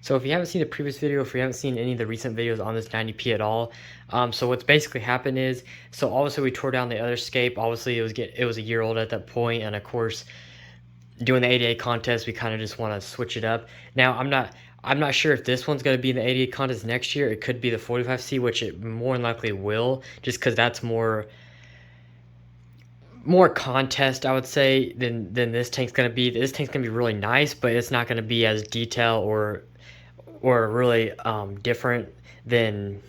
So if you haven't seen the previous video, if you haven't seen any of the recent videos on this 90p at all, so what's basically happened is, so obviously we tore down the other scape. Obviously it was a year old at that point, and of course, doing the 88 contest, we kind of just want to switch it up. Now I'm not sure if this one's going to be in the 88 contest next year. It could be the 45C, which it more than likely will, just because that's more contest, I would say, than this tank's gonna be. This tank's gonna be really nice, but it's not gonna be as detailed or really different than,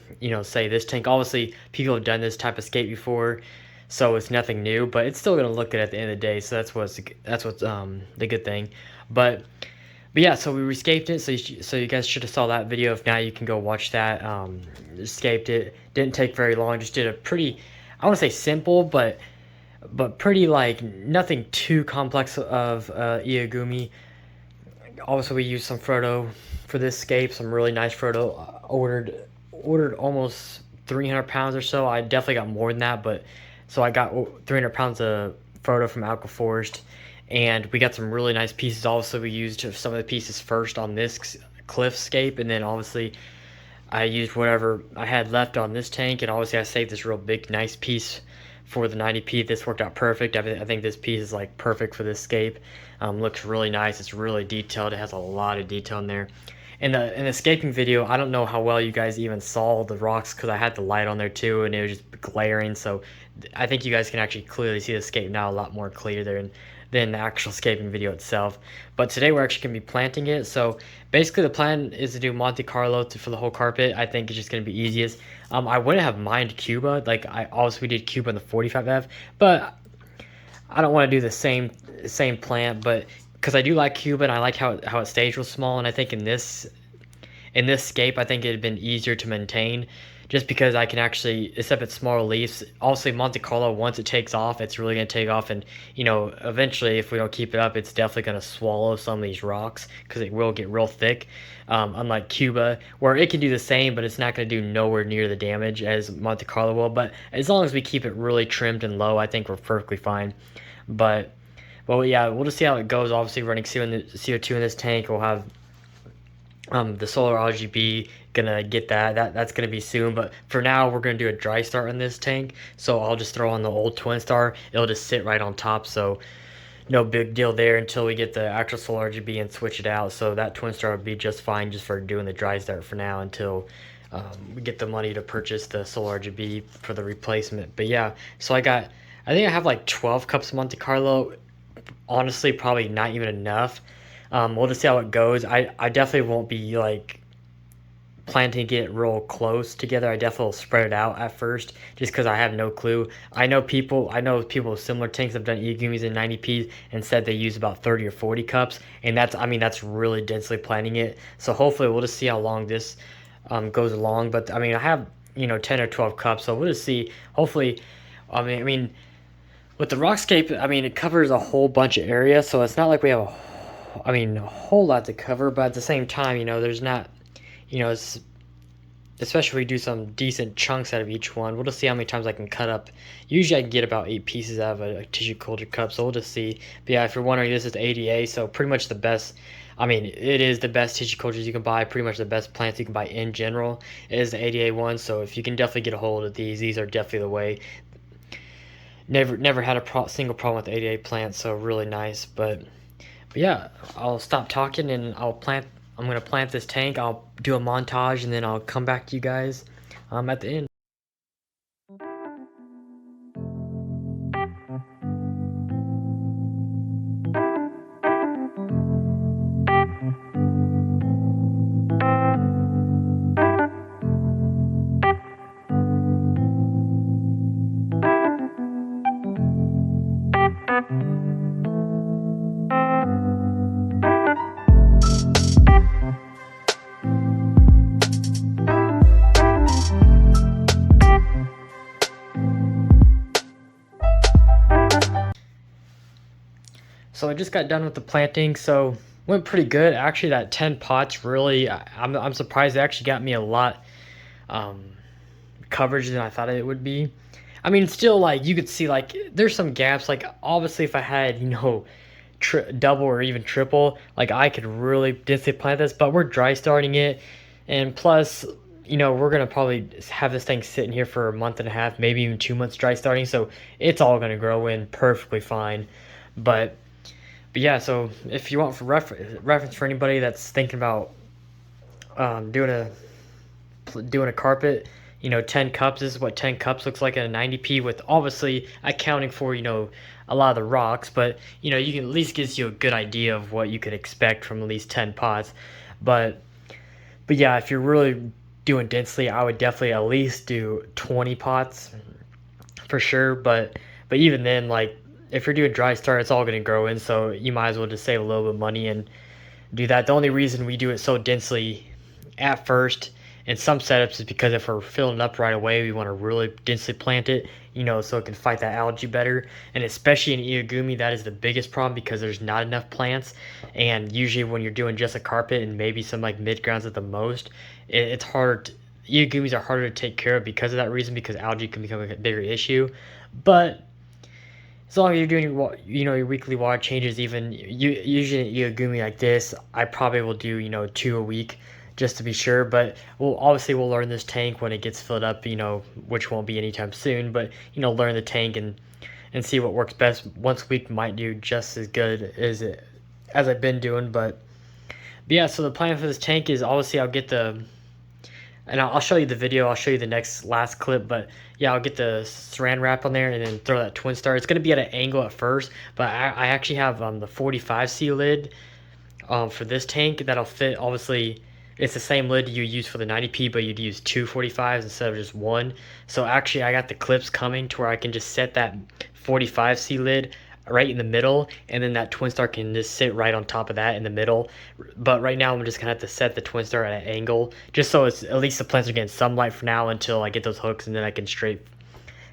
say this tank. Obviously, people have done this type of skate before, so it's nothing new, but it's still gonna look good at the end of the day. So that's what's the good thing. But yeah, so we rescaped it. So you guys should have saw that video. If not, you can go watch that. Escaped it. Didn't take very long. Just did a pretty, I want to say simple, but pretty, like, nothing too complex of Iagumi. Also, we used some Frodo for this scape, some really nice Frodo. Ordered almost 300 pounds or so. I definitely got more than that, but so I got 300 pounds of Frodo from Aquaforest, and we got some really nice pieces. Also, we used some of the pieces first on this cliff scape, and then obviously I used whatever I had left on this tank, and obviously I saved this real big nice piece for the 90p. This worked out perfect. I think this piece is like perfect for this scape. Looks really nice. It's really detailed. It has a lot of detail in there. In the scaping video, I don't know how well you guys even saw the rocks because I had the light on there too, and it was just glaring. So I think you guys can actually clearly see the scape now a lot more clear than the actual scaping video itself. But today we're actually going to be planting it. So basically the plan is to do Monte Carlo for the whole carpet. I think it's just going to be easiest. I wouldn't have minded Cuba. Like, I also, we did Cuba in the 45F, but I don't want to do the same plant, but because I do like Cuba and I like how it staged was small, and I think in this scape, I think it'd been easier to maintain just because I can actually, except it's smaller leaves. Also, Monte Carlo, once it takes off, it's really going to take off. And, eventually, if we don't keep it up, it's definitely going to swallow some of these rocks because it will get real thick. Unlike Cuba, where it can do the same, but it's not going to do nowhere near the damage as Monte Carlo will. But as long as we keep it really trimmed and low, I think we're perfectly fine. But, well, yeah, we'll just see how it goes. Obviously, running CO2 in this tank, we'll have the solar RGB, gonna get that's gonna be soon, but for now we're gonna do a dry start on this tank. So I'll just throw on the old twin star. It'll just sit right on top, so no big deal there until we get the actual solar RGB and switch it out. So that twin star would be just fine just for doing the dry start for now until we get the money to purchase the solar RGB for the replacement. But yeah, so I think I have like 12 cups of Monte Carlo. Honestly, probably not even enough. We'll just see how it goes. I definitely won't be like planting it real close together. I definitely will spread it out at first just because I have no clue. I know people with similar tanks have done Igumis and 90Ps and said they use about 30 or 40 cups, and that's really densely planting it. So hopefully we'll just see how long this goes along. But I have 10 or 12 cups, so we'll just see. Hopefully, I mean with the Rockscape, it covers a whole bunch of area, so it's not like we have a whole lot to cover, but at the same time, there's not, it's, especially if we do some decent chunks out of each one. We'll just see how many times I can cut up. Usually I can get about 8 pieces out of a tissue culture cup, so we'll just see. But yeah, if you're wondering, this is 80A, so pretty much the best, it is the best tissue cultures you can buy, pretty much the best plants you can buy in general is the 80A one, so if you can definitely get a hold of these are definitely the way. Never had a single problem with the 88 plants, so really nice. But yeah, I'll stop talking and I'm gonna plant this tank. I'll do a montage and then I'll come back to you guys at the end. So I just got done with the planting, so went pretty good. Actually, that 10 pots really, I'm surprised it actually got me a lot coverage than I thought it would be. Still, like, you could see, like, there's some gaps. Like, obviously, if I had, double or even triple, like I could really densely plant this, but we're dry starting it. And plus, we're gonna probably have this thing sitting here for a month and a half, maybe even 2 months dry starting, so it's all gonna grow in perfectly fine. But yeah, so if you want for reference for anybody that's thinking about doing a carpet, 10 cups, this is what 10 cups looks like in a 90p, with obviously accounting for, a lot of the rocks, but you can at least gives you a good idea of what you could expect from at least 10 pots. But yeah, if you're really doing densely, I would definitely at least do 20 pots for sure. But even then, like if you're doing dry start, it's all going to grow in, so you might as well just save a little bit of money and do that. The only reason we do it so densely at first in some setups is because if we're filling up right away, we want to really densely plant it, so it can fight that algae better. And especially in Iagumi, that is the biggest problem because there's not enough plants. And usually when you're doing just a carpet and maybe some like mid grounds at the most, it's hard. Iagumis are harder to take care of because of that reason, because algae can become a bigger issue. But as long as you're doing your weekly water changes, even usually an Iagumi like this, I probably will do 2 a week just to be sure. But we'll learn this tank when it gets filled up, which won't be anytime soon. But learn the tank and see what works best. Once a week might do just as good as I've been doing. But yeah, so the plan for this tank is obviously I'll get and I'll show you the video. I'll show you the last clip, but yeah, I'll get the saran wrap on there and then throw that twin star. It's going to be at an angle at first, but I actually have the 45C lid for this tank that'll fit. Obviously, it's the same lid you use for the 90p, but you'd use two 45s instead of just one. So actually, I got the clips coming to where I can just set that 45C lid right in the middle, and then that twin star can just sit right on top of that in the middle. But right now I'm just gonna have to set the twin star at an angle just so it's at least the plants are getting sunlight for now until I get those hooks, and then I can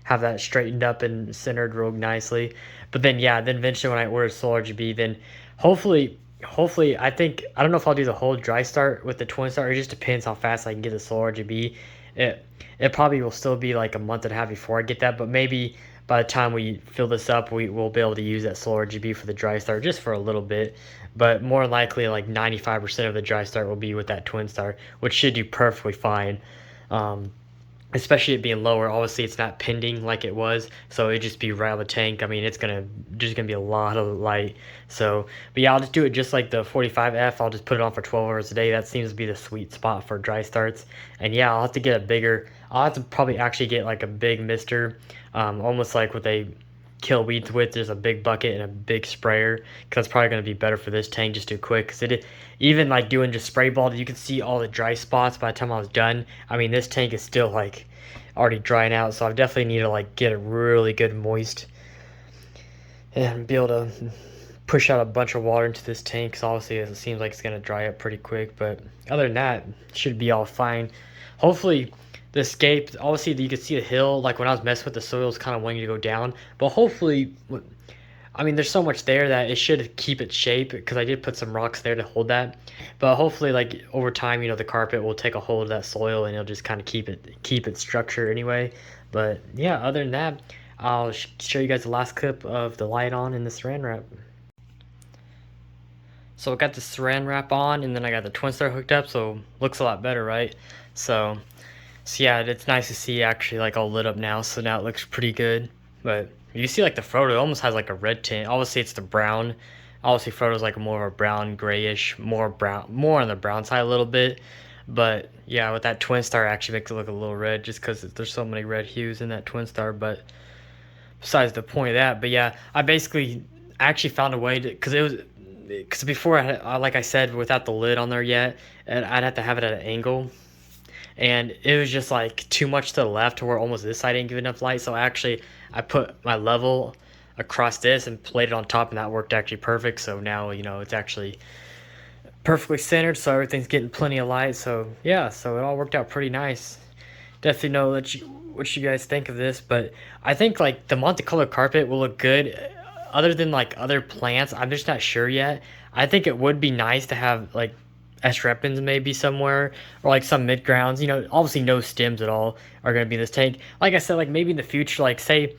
have that straightened up and centered real nicely. But then then eventually when I order solar RGB, then hopefully I don't know if I'll do the whole dry start with the twin star. It just depends how fast I can get the solar RGB. It probably will still be like a month and a half before I get that, but maybe by the time we fill this up, we will be able to use that solar RGB for the dry start just for a little bit. But more likely, like 95% of the dry start will be with that twin star, which should do perfectly fine. Especially it being lower. Obviously, it's not pending like it was, so it just be right on the tank. I mean, it's just gonna be a lot of light. So, but yeah, I'll just do it just like the 45F. I'll just put it on for 12 hours a day. That seems to be the sweet spot for dry starts. And yeah, I'll have to get a bigger. I'll have to probably actually get like a big mister, almost like what they kill weeds with. There's a big bucket and a big sprayer, because it's probably going to be better for this tank just too quick, because even like doing just spray ball, you can see all the dry spots by the time I was done. I mean, this tank is still like already drying out, so I definitely need to like get it really good moist and be able to push out a bunch of water into this tank, because obviously it seems like it's going to dry up pretty quick. But other than that, it should be all fine. Hopefully the scape, obviously you can see the hill, like when I was messing with the soil, is kind of wanting to go down, but hopefully, I mean, there's so much there that it should keep its shape, because I did put some rocks there to hold that. But hopefully, like over time, the carpet will take a hold of that soil and it'll just kind of keep its structure anyway. But yeah, other than that, I'll show you guys the last clip of the light on in the saran wrap. So I got the saran wrap on, and then I got the twin star hooked up, so looks a lot better, right? So yeah, it's nice to see actually like all lit up now, so now it looks pretty good. But you see like the Frodo, it almost has like a red tint. Obviously it's the brown. Obviously Frodo's like more of a brown grayish, more on the brown side a little bit. But yeah, with that twin star, actually makes it look a little red just because there's so many red hues in that twin star. But besides the point of that, but yeah, I actually found a way to, because before like I said, without the lid on there yet, and I'd have to have it at an angle, and it was just like too much to the left to where almost this side didn't give enough light. So I put my level across this and played it on top, and that worked actually perfect. So now it's actually perfectly centered, so everything's getting plenty of light. So yeah, so it all worked out pretty nice. Definitely know what you guys think of this, but I think like the Monticolor carpet will look good. Other than like other plants, I'm just not sure yet. I think it would be nice to have like Estrepins maybe somewhere, or like some mid grounds. Obviously no stems at all are going to be in this tank. Like I said, like maybe in the future, like say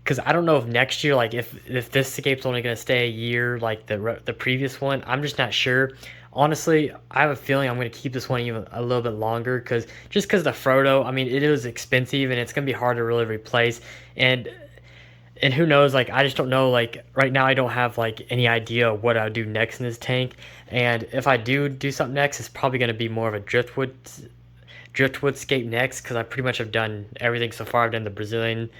because I don't know if next year, like if this scape's only gonna stay a year like the previous one. I'm just not sure. Honestly, I have a feeling I'm gonna keep this one even a little bit longer because the Frodo, I mean, it is expensive and it's gonna be hard to really replace. And and who knows, like I just don't know, like right now I don't have like any idea what I'll do next in this tank. And if I do something next, it's probably gonna be more of a driftwood scape next, because I pretty much have done everything so far. I've done the Brazilian,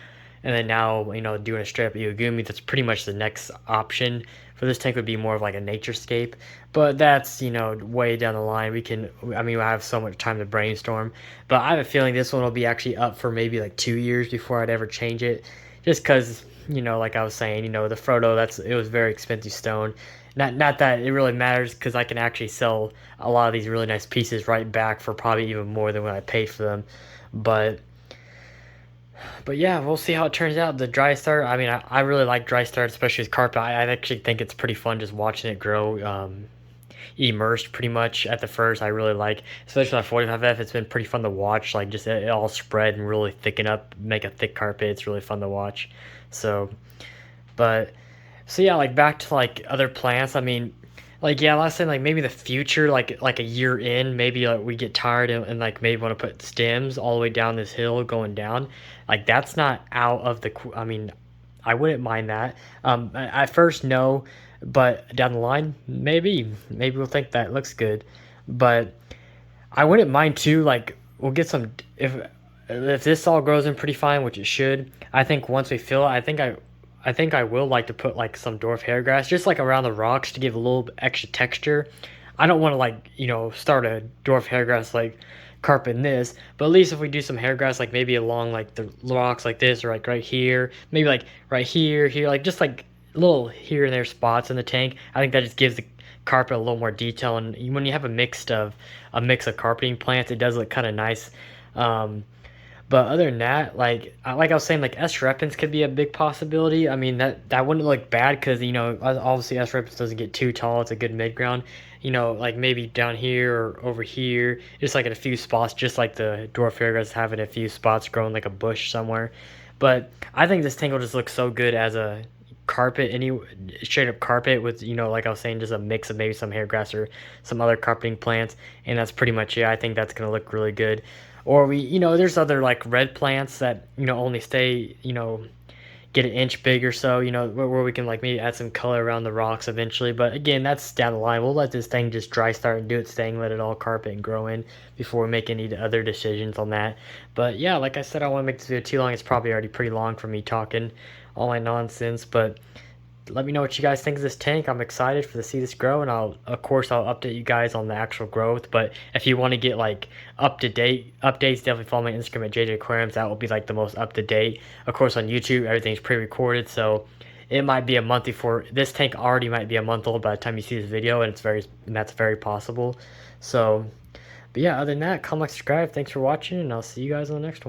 and then now, doing a straight up Iwagumi. That's pretty much the next option for this tank, would be more of like a nature scape. But that's, way down the line. I mean, I have so much time to brainstorm. But I have a feeling this one will be actually up for maybe like 2 years before I'd ever change it. Just because, like I was saying, the Frodo, it was very expensive stone. Not that it really matters, because I can actually sell a lot of these really nice pieces right back for probably even more than what I paid for them. But yeah, we'll see how it turns out. The dry start, I mean, I really like dry start, especially with carpet. I actually think it's pretty fun just watching it grow. Immersed pretty much at the first. I really like, especially on 45F. It's been pretty fun to watch. Like just it all spread and really thicken up, make a thick carpet. It's really fun to watch. So, but so yeah, like back to like other plants. I mean, like yeah, last time, like maybe the future, like a year in, maybe like we get tired and like maybe want to put stems all the way down this hill going down. Like that's not out of the. I mean, I wouldn't mind that. At first, no, but down the line, maybe we'll think that looks good. But I wouldn't mind too. Like we'll get some if this all grows in pretty fine, which it should. I think once we fill it, I think I will like to put like some dwarf hair grass just like around the rocks to give a little extra texture. I don't want to like, start a dwarf hair grass like carpet in this, but at least if we do some hair grass like maybe along like the rocks like this, or like right here, maybe like right here, like just like little here and there spots in the tank. I think that just gives the carpet a little more detail, and when you have a mix of carpeting plants, it does look kind of nice. Um, but other than that, like I was saying, like S repens could be a big possibility. I mean that wouldn't look bad, because obviously S repens doesn't get too tall. It's a good mid ground. Like maybe down here or over here, just like in a few spots, just like the dwarf fairgrass having a few spots growing like a bush somewhere. But I think this tangle just looks so good as a carpet, any straight up carpet with, like I was saying, just a mix of maybe some hair grass or some other carpeting plants, and that's pretty much it. I think that's gonna look really good. Or there's other like red plants that only stay, get an inch big or so, where we can like maybe add some color around the rocks eventually. But again, that's down the line. We'll let this thing just dry start and do its thing, let it all carpet and grow in before we make any other decisions on that. But yeah, like I said, I don't want to make this video too long. It's probably already pretty long for me talking all my nonsense. But let me know what you guys think of this tank. I'm excited to see this grow, and of course I'll update you guys on the actual growth. But if you want to get like up to date updates, definitely follow my Instagram at JJ Aquariums. That will be like the most up to date. Of course on YouTube everything's pre-recorded, so it might be a month before this tank already might be a month old by the time you see this video, and that's very possible. So but yeah, other than that, comment, subscribe. Thanks for watching, and I'll see you guys on the next one.